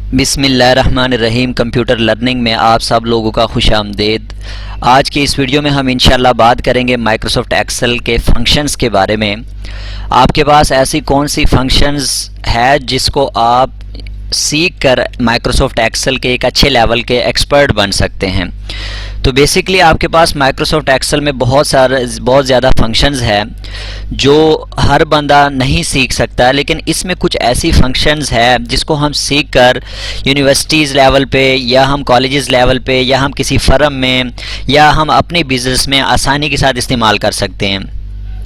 बिस्मिल्लाहिर्रहमानिर्रहीम। Computer learning में आप सब लोगों का खुशामदीद। आज की इस वीडियो में हम इंशाल्लाह बात करेंगे माइक्रोसॉफ्ट एक्सेल के फंक्शंस के बारे में। आपके पास ऐसी कौन सी फंक्शंस है जिसको आप सीख कर माइक्रोसॉफ्ट एक्सेल के एक अच्छे लेवल के एक्सपर्ट बन सकते हैं। तो बेसिकली आपके पास माइक्रोसॉफ्ट एक्सेल में बहुत ज़्यादा फंक्शंस है जो हर बंदा नहीं सीख सकता, लेकिन इसमें कुछ ऐसी फंक्शंस है जिसको हम सीख कर यूनिवर्सिटीज़ लेवल पे या हम कॉलेजेस लेवल पे या हम किसी फर्म में या हम अपने बिजनेस में आसानी के साथ इस्तेमाल कर सकते हैं।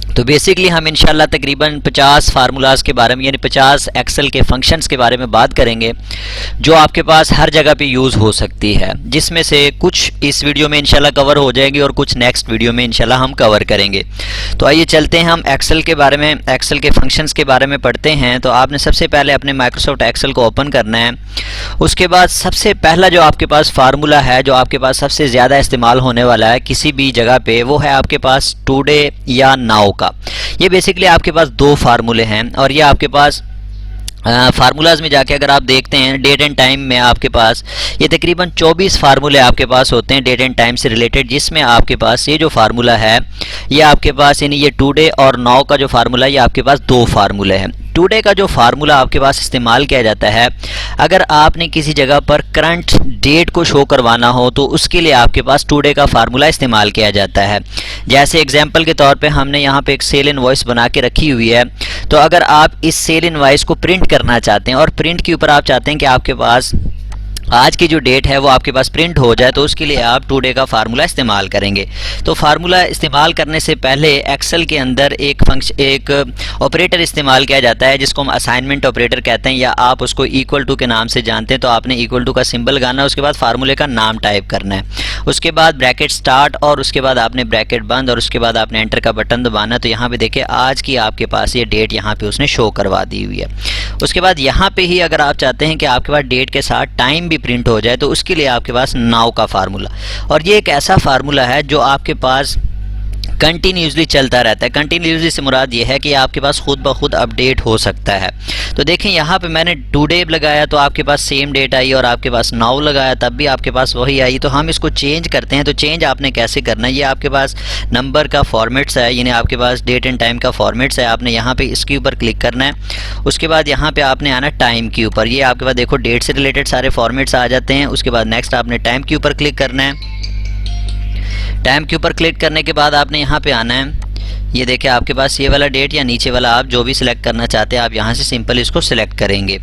तो बेसिकली हम इंशाल्लाह तकरीबन 50 फार्मूलाज के बारे में यानी 50 एक्सेल के फंक्शंस के बारे में बात करेंगे जो आपके पास हर जगह पे यूज़ हो सकती है, जिसमें से कुछ इस वीडियो में इंशाल्लाह कवर हो जाएगी और कुछ नेक्स्ट वीडियो में इंशाल्लाह हम कवर करेंगे। तो आइए चलते हैं, हम एक्सेल के बारे में, एक्सेल के फंक्शंस के बारे में पढ़ते हैं। तो आपने सबसे पहले अपने माइक्रोसॉफ्ट एक्सेल को ओपन करना है। उसके बाद सबसे पहला जो आपके पास फार्मूला है, जो आपके पास सबसे ज़्यादा इस्तेमाल होने वाला है किसी भी जगह पे, वो है आपके पास टुडे या नाउ का। ये बेसिकली आपके पास दो फार्मूले हैं और ये आपके पास फार्मूलाज में जाके अगर आप देखते हैं डेट एंड टाइम में आपके पास ये तकरीबन 24 फार्मूले आपके पास होते हैं डेट एंड टाइम से रिलेटेड, जिसमें आपके पास ये जो फार्मूला है ये आपके पास यानी ये टुडे और नाउ का जो फार्मूला है ये आपके पास दो फार्मूले हैं। टुडे का जो फार्मूला आपके पास इस्तेमाल किया जाता है अगर आपने किसी जगह पर करंट डेट को शो करवाना हो तो उसके लिए आपके पास टुडे का फार्मूला इस्तेमाल किया जाता है। जैसे एग्जांपल के तौर पे हमने यहाँ पे एक सेल इनवॉइस बना के रखी हुई है, तो अगर आप इस सेल इनवॉइस को प्रिंट करना चाहते हैं और प्रिंट के ऊपर आप चाहते हैं कि आपके पास आज की जो डेट है वो आपके पास प्रिंट हो जाए, तो उसके लिए आप टुडे का फार्मूला इस्तेमाल करेंगे। तो फार्मूला इस्तेमाल करने से पहले एक्सेल के अंदर एक ऑपरेटर इस्तेमाल किया जाता है जिसको हम असाइनमेंट ऑपरेटर कहते हैं, या आप उसको इक्वल टू के नाम से जानते हैं। तो आपने इक्वल टू का सिंबल लगाना है, उसके बाद फार्मूले का नाम टाइप करना है, उसके बाद ब्रैकेट स्टार्ट और उसके बाद आपने ब्रैकेट बंद और उसके बाद आपने एंटर का बटन दबाना है। तो यहाँ पे देखिए आज की आपके पास ये डेट यहाँ पे उसने शो करवा दी हुई है। उसके बाद यहाँ पे ही अगर आप चाहते हैं कि आपके पास डेट के साथ टाइम प्रिंट हो जाए तो उसके लिए आपके पास नाउ का फार्मूला, और ये एक ऐसा फार्मूला है जो आपके पास कंटिन्यूसली चलता रहता है। कंटिन्यूसली से मुराद ये है कि आपके पास खुद ब खुद अपडेट हो सकता है। तो देखें यहाँ पे मैंने टुडे लगाया तो आपके पास सेम डेट आई, और आपके पास नाउ लगाया तब भी आपके पास वही आई। तो हम इसको चेंज करते हैं। तो चेंज आपने कैसे करना है, ये आपके पास नंबर का फॉर्मेट्स है, यानी आपके पास डेट एंड टाइम का फॉर्मेट्स है। आपने यहाँ पे इसके ऊपर क्लिक करना है, उसके बाद यहाँ पे आपने आना टाइम के ऊपर। ये आपके पास देखो डेट से रिलेटेड सारे फॉर्मेट्स आ जाते हैं। उसके बाद नेक्स्ट आपने टाइम के ऊपर क्लिक करना है। टाइम के ऊपर क्लिक करने के बाद आपने यहाँ पे आना है, ये देखिए आपके पास ये वाला डेट या नीचे वाला, आप जो भी सिलेक्ट करना चाहते हैं आप यहाँ से सिंपल इसको सिलेक्ट करेंगे।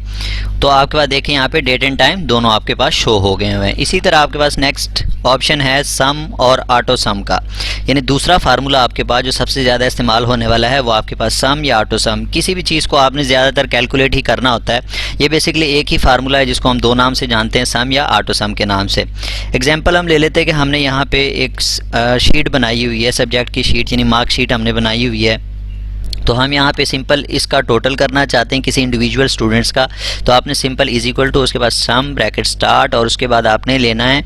तो आपके पास देखें यहाँ पे डेट एंड टाइम दोनों आपके पास शो हो गए हुए हैं। इसी तरह आपके पास नेक्स्ट ऑप्शन है सम और ऑटो सम का, यानी दूसरा फार्मूला आपके पास जो सबसे ज़्यादा इस्तेमाल होने वाला है वो आपके पास सम या ऑटो सम। किसी भी चीज़ को आपने ज़्यादातर कैलकुलेट ही करना होता है। ये बेसिकली एक ही फार्मूला है जिसको हम दो नाम से जानते हैं, सम या ऑटो सम के नाम से। एग्जाम्पल हम ले लेते हैं कि हमने यहाँ पे एक शीट बनाई हुई है, सब्जेक्ट की शीट यानी मार्क शीट हमने बनाई हुई है। तो हम यहाँ पे सिंपल इसका टोटल करना चाहते हैं किसी इंडिविजुअल स्टूडेंट्स का। तो आपने सिंपल इज इक्वल टू उसके बाद सम ब्रैकेट स्टार्ट और उसके बाद आपने लेना है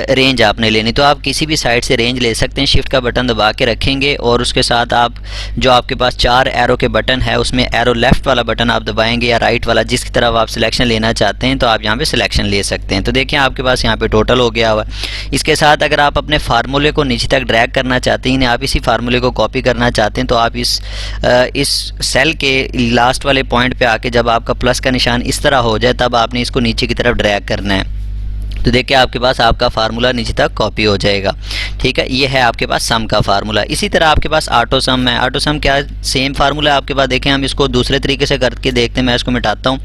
रेंज आपने लेनी। तो आप किसी भी साइड से रेंज ले सकते हैं, शिफ्ट का बटन दबा के रखेंगे और उसके साथ आप जो आपके पास चार एरो के बटन है उसमें एरो लेफ्ट वाला बटन आप दबाएंगे या राइट वाला, जिसकी तरफ आप सिलेक्शन लेना चाहते हैं तो आप यहाँ पे सिलेक्शन ले सकते हैं। तो देखिए आपके पास यहाँ पे टोटल हो गया हुआ। इसके साथ अगर आप अपने फार्मूले को नीचे तक ड्रैग करना चाहते हैं, आप इसी फार्मूले को कॉपी करना चाहते हैं, तो आप इस सेल के लास्ट वाले पॉइंट पे आके जब आपका प्लस का निशान इस तरह हो जाए तब आपने इसको नीचे की तरफ ड्रैग करना है। तो देखिए आपके पास आपका फार्मूला नीचे तक कॉपी हो जाएगा। ठीक है, ये है आपके पास सम का फार्मूला। इसी तरह आपके पास ऑटो सम है। ऑटो सम क्या सेम फार्मूला है आपके पास। देखें हम इसको दूसरे तरीके से करके देखते हैं। मैं इसको मिटाता हूँ।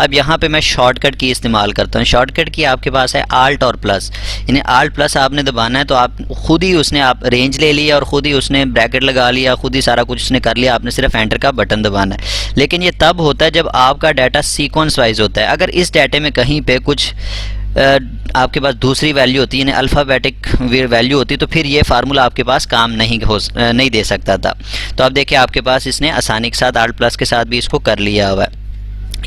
अब यहाँ पे मैं शॉर्टकट की इस्तेमाल करता हूँ। शॉर्टकट की आपके पास है आल्ट और प्लस, यानी आल्ट प्लस आपने दबाना है तो आप खुद ही उसने आप रेंज ले लिया और खुद ही उसने ब्रैकेट लगा लिया, खुद ही सारा कुछ उसने कर लिया। आपने सिर्फ एंटर का बटन दबाना है। लेकिन ये तब होता है जब आपका डाटा सीक्वेंस वाइज होता है। अगर इस डाटे में कहीं पे कुछ आपके पास दूसरी वैल्यू होती है, यानी अल्फ़ाबेटिक वैल्यू होती है, तो फिर ये फार्मूला आपके पास काम नहीं दे सकता था। तो अब देखिए आपके पास इसने आसानी के साथ आल्ट प्लस के साथ भी इसको कर लिया हुआ है।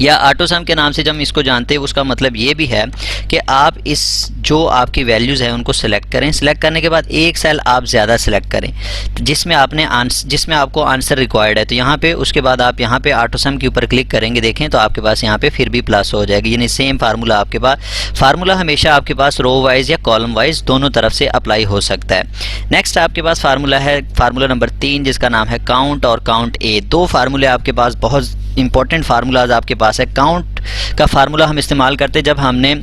या ऑटो सम के नाम से जब हम इसको जानते हैं, उसका मतलब ये भी है कि आप इस जो आपकी वैल्यूज़ हैं उनको सिलेक्ट करें। सिलेक्ट करने के बाद एक सेल आप ज़्यादा सिलेक्ट करें जिसमें आपको आंसर रिक्वायर्ड है। तो यहाँ पे उसके बाद आप यहाँ पे ऑटो सम के ऊपर क्लिक करेंगे, देखें तो आपके पास यहाँ पे फिर भी प्लस हो जाएगी, यानी सेम फार्मूला आपके पास। फार्मूला हमेशा आपके पास रो वाइज या कॉलम वाइज दोनों तरफ से अप्लाई हो सकता है। नेक्स्ट आपके पास फार्मूला है फार्मूला नंबर 3, जिसका नाम है काउंट और काउंट ए। दो फार्मूले आपके पास, बहुत इंपॉर्टेंट फार्मूलाज आपके पास है। काउंट का फार्मूला हम इस्तेमाल करते हैं जब हमने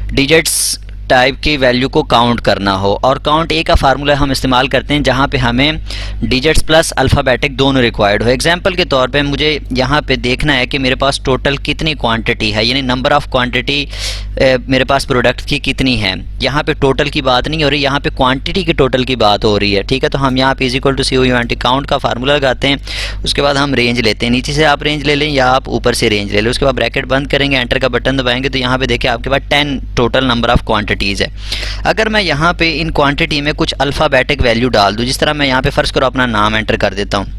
डिजिट्स टाइप की वैल्यू को काउंट करना हो, और काउंट ए का फार्मूला हम इस्तेमाल करते हैं जहाँ पे हमें डिजिट्स प्लस अल्फ़ाबेटिक दोनों रिक्वायर्ड हो। एग्जांपल के तौर पे मुझे यहाँ पे देखना है कि मेरे पास टोटल कितनी क्वांटिटी है, यानी नंबर ऑफ़ क्वांटिटी मेरे पास प्रोडक्ट की कितनी है। यहाँ पे टोटल की बात नहीं हो रही, यहाँ पे क्वांटिटी की टोटल की बात हो रही है, ठीक है। तो हम यहाँ पे is equal to COUNT count का फार्मूला लगाते हैं, उसके बाद हम रेंज लेते हैं। नीचे से आप रेंज ले लें या आप ऊपर से रेंज ले लें, उसके बाद ब्रैकेट बंद करेंगे, एंटर का बटन दबाएंगे तो यहाँ पे देखिए आपके पास 10 टोटल नंबर ऑफ़ क्वांटिटीज़ है। अगर मैं यहाँ पे इन क्वांटिटी में कुछ अल्फ़ाबेटिक वैल्यू डाल दूँ, जिस तरह मैं यहाँ पे फ़र्ज़ करो अपना नाम एंटर कर देता हूँ,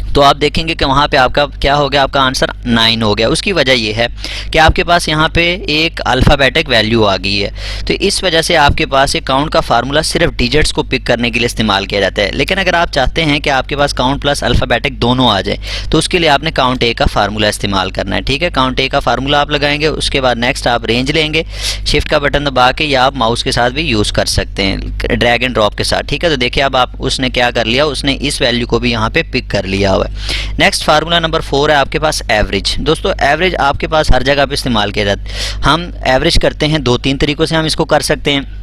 तो आप देखेंगे कि वहाँ पे आपका क्या हो गया, आपका आंसर 9 हो गया। उसकी वजह ये है कि आपके पास यहाँ पे एक अल्फ़ाबेटिक वैल्यू आ गई है। तो इस वजह से आपके पास एक काउंट का फार्मूला सिर्फ डिजिट्स को पिक करने के लिए इस्तेमाल किया जाता है। लेकिन अगर आप चाहते हैं कि आपके पास काउंट प्लस अल्फ़ाबेटिक दोनों आ जाए, तो उसके लिए आपने काउंट ए का फार्मूला इस्तेमाल करना है, ठीक है। काउंट ए का फार्मूला आप लगाएंगे, उसके बाद नेक्स्ट आप रेंज लेंगे, शिफ्ट का बटन दबा के, या आप माउस के साथ भी यूज़ कर सकते हैं, ड्रैग एंड ड्रॉप के साथ, ठीक है। तो देखिए अब आप उसने क्या कर लिया, उसने इस वैल्यू को भी यहाँ पे पिक कर लिया हुआ है। नेक्स्ट फार्मूला नंबर 4 है आपके पास एवरेज। दोस्तों एवरेज आपके पास हर जगह पे इस्तेमाल किया जाता है। हम एवरेज करते हैं 2-3 तरीक़ों से हम इसको कर सकते हैं।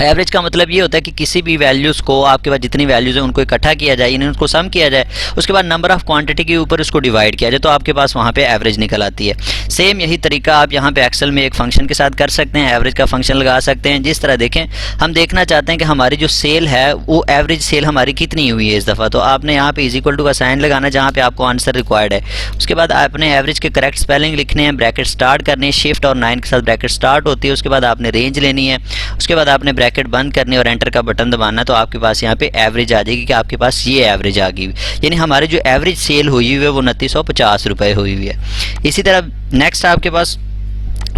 एवरेज का मतलब ये होता है कि किसी भी वैल्यूज़ को, आपके पास जितनी वैल्यूज़ हैं उनको इकट्ठा किया जाए, इन्हें उनको सम किया जाए, उसके बाद नंबर ऑफ़ क्वांटिटी के ऊपर उसको डिवाइड किया जाए, तो आपके पास वहाँ पे एवरेज निकल आती है। सेम यही तरीका आप यहाँ पे एक्सेल में एक फंक्शन के साथ कर सकते हैं, एवरेज का फंक्शन लगा सकते हैं। जिस तरह देखें, हम देखना चाहते हैं कि हमारी जो सेल है वो एवरेज सेल हमारी कितनी हुई है इस दफ़ा, तो आपने यहाँ पे इज इक्वल टू का साइन लगाना जहाँ पे आपको आंसर रिक्वायर्ड है। उसके बाद आपने एवरेज के करेक्ट स्पेलिंग लिखने हैं, ब्रैकेट स्टार्ट करने हैं, शिफ्ट और 9 के साथ ब्रैकेट स्टार्ट होती है। उसके बाद आपने रेंज लेनी है, उसके बाद आपने ब्रैकेट बंद करने और एंटर का बटन दबाना, तो आपके पास यहाँ पे एवरेज आ जाएगी कि आपके पास ये एवरेज आ गई, यानी हमारी जो एवरेज सेल हुई हुई है वो 2950 रुपये हुई हुई है। इसी तरह नेक्स्ट आपके पास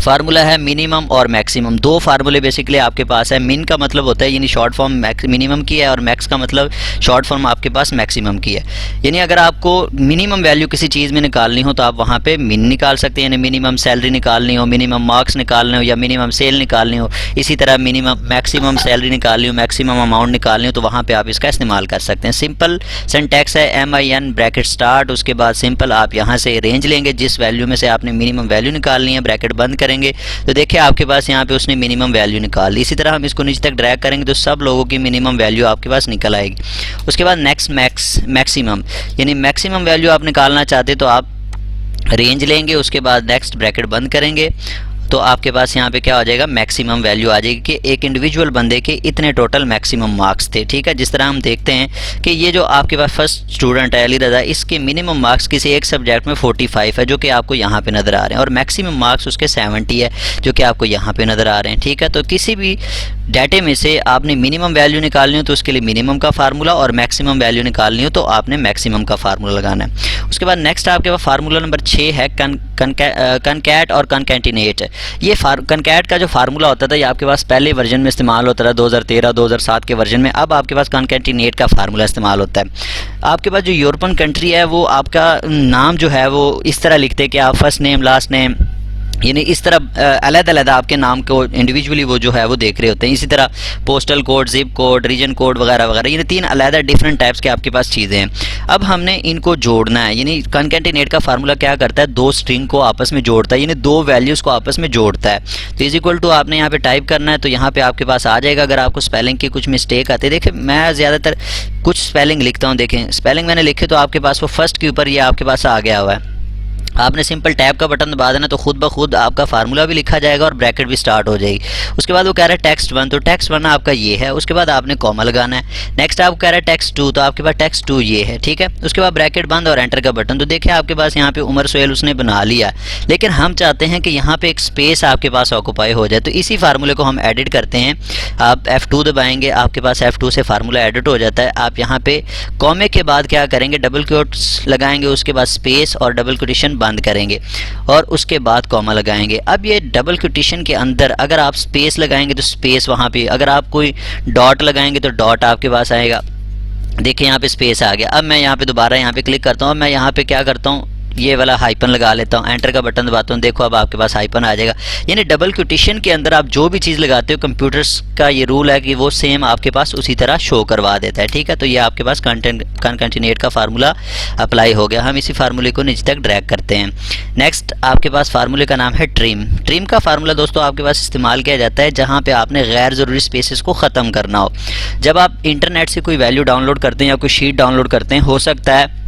फार्मूला है मिनिमम और मैक्सिमम। दो फार्मूले बेसिकली आपके पास है। मिन का मतलब होता है यानी शॉर्ट फॉर्म मिनिमम की है, और मैक्स का मतलब शॉर्ट फॉर्म आपके पास मैक्सिमम की है। यानी अगर आपको मिनिमम वैल्यू किसी चीज़ में निकालनी हो तो आप वहाँ पे मिन निकाल सकते हैं, यानी मिनिमम सैलरी निकालनी हो, मिनिमम मार्क्स निकालने हो, या मिनिमम सेल निकालनी हो। इसी तरह मिनिमम मैक्सिमम सैलरी निकालनी हो, मैक्सिमम अमाउंट निकालनी हो, तो वहाँ पर आप इसका इस्तेमाल कर सकते हैं। सिंपल सिंटैक्स है MIN ब्रैकेट स्टार्ट, उसके बाद सिंपल आप यहाँ से रेंज लेंगे, जिस वैल्यू में से आपने मिनिमम वैल्यू निकालनी है, ब्रैकेट बंद करेंगे तो देखिए आपके पास यहाँ पे उसने मिनिमम वैल्यू निकाल ली। इसी तरह हम इसको नीचे तक ड्रैग करेंगे तो सब लोगों की मिनिमम वैल्यू आपके पास निकल आएगी। उसके बाद नेक्स्ट मैक्सिमम, यानी मैक्सिमम वैल्यू आप निकालना चाहते तो आप रेंज लेंगे, उसके बाद नेक्स्ट ब्रैकेट बंद करेंगे, तो आपके पास यहाँ पे क्या हो जाएगा, मैक्सिमम वैल्यू आ जाएगी कि एक इंडिविजुअल बंदे के इतने टोटल मैक्सिमम मार्क्स थे, ठीक है। जिस तरह हम देखते हैं कि ये जो आपके पास फर्स्ट स्टूडेंट है अली रज़ा, इसके मिनिमम मार्क्स किसी एक सब्जेक्ट में 45 है, जो कि आपको यहाँ पे नज़र आ रहे हैं, और मैक्सिमम मार्क्स उसके 70 है, जो कि आपको यहाँ पे नज़र आ रहे हैं, ठीक है। तो किसी भी डाटे में से आपने मिनिमम वैल्यू निकालनी हो तो उसके लिए मिनिमम का फार्मूला, और मैक्सिमम वैल्यू निकालनी हो तो आपने मैक्सिमम का फार्मूला लगाना है। उसके बाद नेक्स्ट आपके पास फार्मूला नंबर 6 है कनकैट और कनकैटिनेट। ये कनकैट का जो फार्मूला होता था ये आपके पास पहले वर्जन में इस्तेमाल होता था 2013-2007 के वर्जन में। अब आपके पास कनकैटिनेट का फार्मूला इस्तेमाल होता है। आपके पास जो यूरोपियन कंट्री है वो आपका नाम जो है वो इस तरह लिखते हैं कि आप फर्स्ट नेम लास्ट नेम, यानी इस तरह अलग-अलग आपके नाम को इंडिविजुअली वो जो है वो देख रहे होते हैं। इसी तरह postal code, zip code, region code वगैरह वगैरह, ये 3 अलग डिफरेंट टाइप्स के आपके पास चीज़ें हैं। अब हमने इनको जोड़ना है, यानी कनकैटिनेट का फार्मूला क्या करता है, 2 स्ट्रिंग को आपस में जोड़ता है, यानी 2 वैल्यूज़ को आपस में जोड़ता है। तो इज इक्वल टू आपने यहाँ पे टाइप करना है, तो यहाँ पे आपके पास आ जाएगा। अगर आपको स्पेलिंग की कुछ मिस्टेक आती है, देखिए मैं ज़्यादातर कुछ स्पेलिंग लिखता हूँ, देखें स्पेलिंग मैंने लिखे तो आपके पास वो फर्स्ट के ऊपर ये आपके पास आ गया हुआ है। आपने सिंपल टैब का बटन दबा देना तो खुद ब खुद आपका फार्मूला भी लिखा जाएगा और ब्रैकेट भी स्टार्ट हो जाएगी। उसके बाद वो कह रहा है टेक्स्ट 1, तो टेक्स्ट 1 आपका ये है। उसके बाद आपने कॉमा लगाना है। नेक्स्ट आपको कह रहा है टेक्स्ट 2, तो आपके पास टेक्स्ट 2 ये है, ठीक है। उसके बाद ब्रैकेट बंद और एंटर का बटन। तो देखिए आपके पास यहाँ पे उमर सोहेल उसने बना लिया, लेकिन हम चाहते हैं कि यहाँ पे एक स्पेस आपके पास ऑक्यूपाई हो जाए, तो इसी फार्मूले को हम एडिट करते हैं। आप F2 दबाएंगे, आपके पास F2 से फार्मूला एडिट हो जाता है। आप यहाँ पे कॉमे के बाद क्या करेंगे, डबल कोट्स लगाएंगे, उसके बाद स्पेस और डबल कोटेशन बंद बंद करेंगे और उसके बाद कॉमा लगाएंगे। अब ये डबल क्वोटेशन के अंदर अगर आप स्पेस लगाएंगे तो स्पेस वहाँ पे, अगर आप कोई डॉट लगाएंगे तो डॉट आपके पास आएगा। देखिए यहाँ पे स्पेस आ गया। अब मैं यहाँ पे दोबारा यहाँ पे क्लिक करता हूँ, मैं यहाँ पे क्या करता हूँ, ये वाला हाइपन लगा लेता हूँ, एंटर का बटन दबाता हूँ, देखो अब आपके पास हाइपन आ जाएगा। यानी डबल क्वोटेशन के अंदर आप जो भी चीज़ लगाते हो, कंप्यूटर्स का ये रूल है कि वो सेम आपके पास उसी तरह शो करवा देता है, ठीक है। तो ये आपके पास कॉन्केटेनेट का फार्मूला अप्लाई हो गया। हम इसी फार्मूले को नीचे तक ड्रैग करते हैं। नेक्स्ट आपके पास फार्मूले का नाम है ट्रिम। ट्रिम का फार्मूला दोस्तों आपके पास इस्तेमाल किया जाता है जहाँ पे आपने गैर ज़रूरी स्पेसेस को ख़त्म करना हो। जब आप इंटरनेट से कोई वैल्यू डाउनलोड करते हैं या कोई शीट डाउनलोड करते हैं, हो सकता है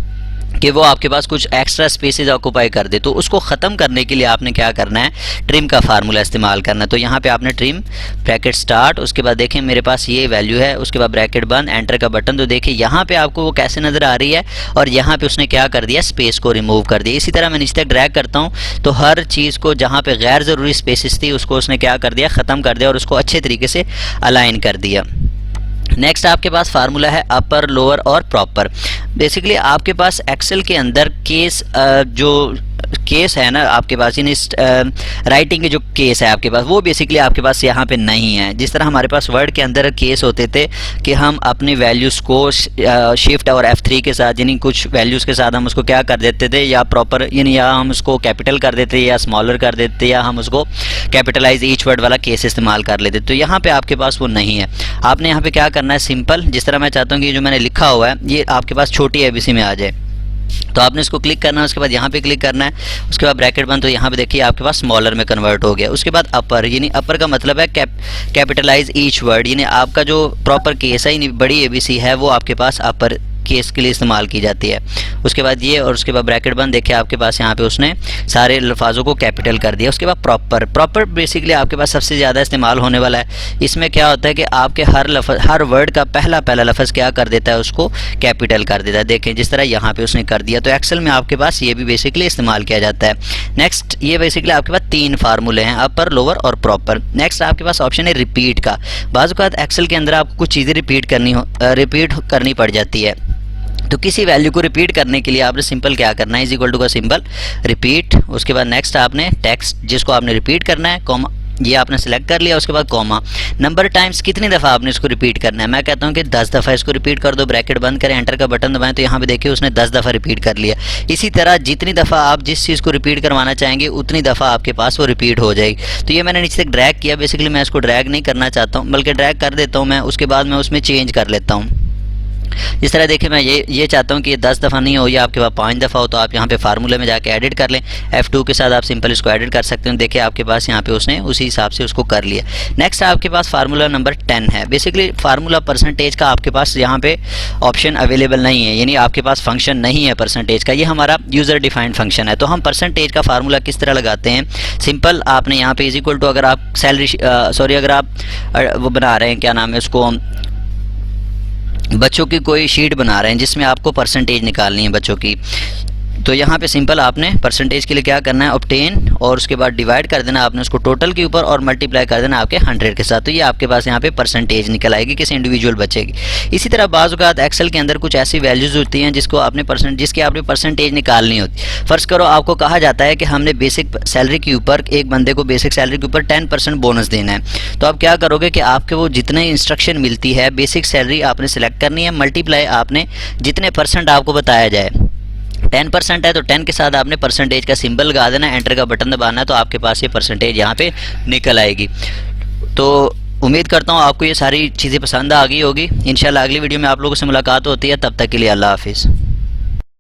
कि वो आपके पास कुछ एक्स्ट्रा स्पेसेस ऑक्यूपाई कर दे, तो उसको ख़त्म करने के लिए आपने क्या करना है, ट्रिम का फार्मूला इस्तेमाल करना है। तो यहाँ पे आपने ट्रिम ब्रैकेट स्टार्ट, उसके बाद देखें मेरे पास ये वैल्यू है, उसके बाद ब्रैकेट बंद, एंटर का बटन। तो देखिए यहाँ पे आपको वो कैसे नज़र आ रही है और यहाँ पे उसने क्या कर दिया, स्पेस को रिमूव कर दिया। इसी तरह मैं नीचे तक ड्रैग करता हूँ तो हर चीज़ को जहाँ पे गैर ज़रूरी स्पेसेस थी उसको उसने क्या कर दिया, ख़त्म कर दिया और उसको अच्छे तरीके से अलाइन कर दिया। नेक्स्ट आपके पास फार्मूला है अपर, लोअर और प्रॉपर। बेसिकली आपके पास एक्सेल के अंदर केस जो केस है ना आपके पास, यानी राइटिंग के जो केस है आपके पास, वो बेसिकली आपके पास यहाँ पे नहीं है। जिस तरह हमारे पास वर्ड के अंदर केस होते थे कि हम अपनी वैल्यूज़ को शिफ्ट और F3 के साथ, यानी कुछ वैल्यूज़ के साथ हम उसको क्या कर देते थे, या प्रॉपर यानी या हम उसको कैपिटल कर देते या स्मॉलर कर देते या हम उसको कैपिटलाइज ईच वर्ड वाला केस इस्तेमाल कर लेते। तो यहाँ पे आपके पास वो नहीं है। आपने यहाँ पे क्या करना है, सिंपल, जिस तरह मैं चाहता हूँ कि जो मैंने लिखा हुआ है ये आपके पास छोटी ABC में आ जाए, तो आपने इसको क्लिक करना है, उसके बाद यहाँ पे क्लिक करना है, उसके बाद ब्रैकेट बंद। तो यहाँ पे देखिए आपके पास स्मॉलर में कन्वर्ट हो गया। उसके बाद अपर, यानी अपर का मतलब है कैपिटलाइज ईच वर्ड, यानी आपका जो प्रॉपर केस है, यानी बड़ी ABC है, वो आपके पास अपर केस के लिए इस्तेमाल की जाती है। उसके बाद ये और उसके बाद ब्रैकेट बंद। देखिए आपके पास यहाँ पे उसने सारे लफ्ज़ों को कैपिटल कर दिया। उसके बाद प्रॉपर। प्रॉपर बेसिकली आपके पास सबसे ज़्यादा इस्तेमाल होने वाला है। इसमें क्या होता है कि आपके हर वर्ड का पहला लफ्ज़ क्या कर देता है, उसको कैपिटल कर देता है। देखें जिस तरह यहाँ पे उसने कर दिया। तो एक्सेल में आपके पास ये भी बेसिकली इस्तेमाल किया जाता है। नेक्स्ट ये बेसिकली आपके पास 3 फार्मूले हैं, अपर, लोअर और प्रॉपर। नेक्स्ट आपके पास ऑप्शन है रिपीट का। बाज़ औक़ात एक्सेल के अंदर आपको कुछ चीज़ें रिपीट करनी पड़ जाती है। तो किसी वैल्यू को रिपीट करने के लिए आपने सिंपल क्या करना है, इज इक्वल टू का सिंबल रिपीट। उसके बाद नेक्स्ट आपने टेक्स्ट जिसको आपने रिपीट करना है, कॉमा, ये आपने सेलेक्ट कर लिया। उसके बाद कॉमा, नंबर टाइम्स कितनी दफ़ा आपने इसको रिपीट करना है। मैं कहता हूँ कि 10 दफ़ा इसको रिपीट कर दो। ब्रैकेट बंद करें, एंटर का बटन दबाएं, तो यहाँ पे देखिए उसने 10 दफ़ा रिपीट कर लिया। इसी तरह जितनी दफ़ा आप जिस चीज़ को रिपीट करवाना चाहेंगे उतनी दफ़ा आपके पास वो रिपीट हो जाएगी। तो ये मैंने नीचे तक ड्रैग किया। बेसिकली मैं इसको ड्रैग नहीं करना चाहता हूँ, बल्कि ड्रैग कर देता हूँ मैं, उसके बाद मैं उसमें चेंज कर लेता हूँ। इस तरह देखिए मैं ये चाहता हूँ कि ये 10 दफ़ा नहीं हो, या आपके पास 5 दफ़ा हो, तो आप यहाँ पे फार्मूले में जाके एडिट कर लें। F2 के साथ आप सिंपल इसको एडिट कर सकते हैं। देखिए आपके पास यहाँ पे उसने उसी हिसाब से उसको कर लिया। नेक्स्ट आपके पास फार्मूला नंबर 10 है। बेसिकली फार्मूला परसेंटेज का आपके पास यहाँ पे ऑप्शन अवेलेबल नहीं है, यानी आपके पास फंक्शन नहीं है परसेंटेज का। ये हमारा यूज़र डिफाइंड फंक्शन है। तो हम परसेंटेज का फार्मूला किस तरह लगाते हैं, सिंपल आपने यहाँ पे इज इक्वल टू, अगर आप अगर आप वो बना रहे हैं, क्या नाम है उसको, बच्चों की कोई शीट बना रहे हैं जिसमें आपको परसेंटेज निकालनी है बच्चों की, तो यहाँ पे सिंपल आपने परसेंटेज के लिए क्या करना है, ऑब्टेन, और उसके बाद डिवाइड कर देना आपने उसको टोटल के ऊपर और मल्टीप्लाई कर देना आपके 100 के साथ। तो ये आपके पास यहाँ पे परसेंटेज निकल आएगी किसी इंडिविजुअल बच्चे की। इसी तरह बाज़ औक़ात एक्सेल के अंदर कुछ ऐसी वैल्यूज़ होती हैं जिसकी आपने परसेंटेज निकालनी होती। फ़र्ज़ करो आपको कहा जाता है कि हमने बेसिक सैलरी के ऊपर, एक बंदे को बेसिक सैलरी के ऊपर 10% बोनस देना है। तो आप क्या करोगे कि आपके वो जितने इंस्ट्रक्शन मिलती है, बेसिक सैलरी आपने सेलेक्ट करनी है, मल्टीप्लाई आपने जितने परसेंट आपको बताया जाए, 10% है तो 10 के साथ आपने परसेंटेज का सिंबल लगा देना, एंटर का बटन दबाना है, तो आपके पास ये परसेंटेज यहाँ पे निकल आएगी। तो उम्मीद करता हूँ आपको ये सारी चीज़ें पसंद आ गई होगी। इंशाल्लाह अगली वीडियो में आप लोगों से मुलाकात होती है। तब तक के लिए अल्लाह हाफिज़।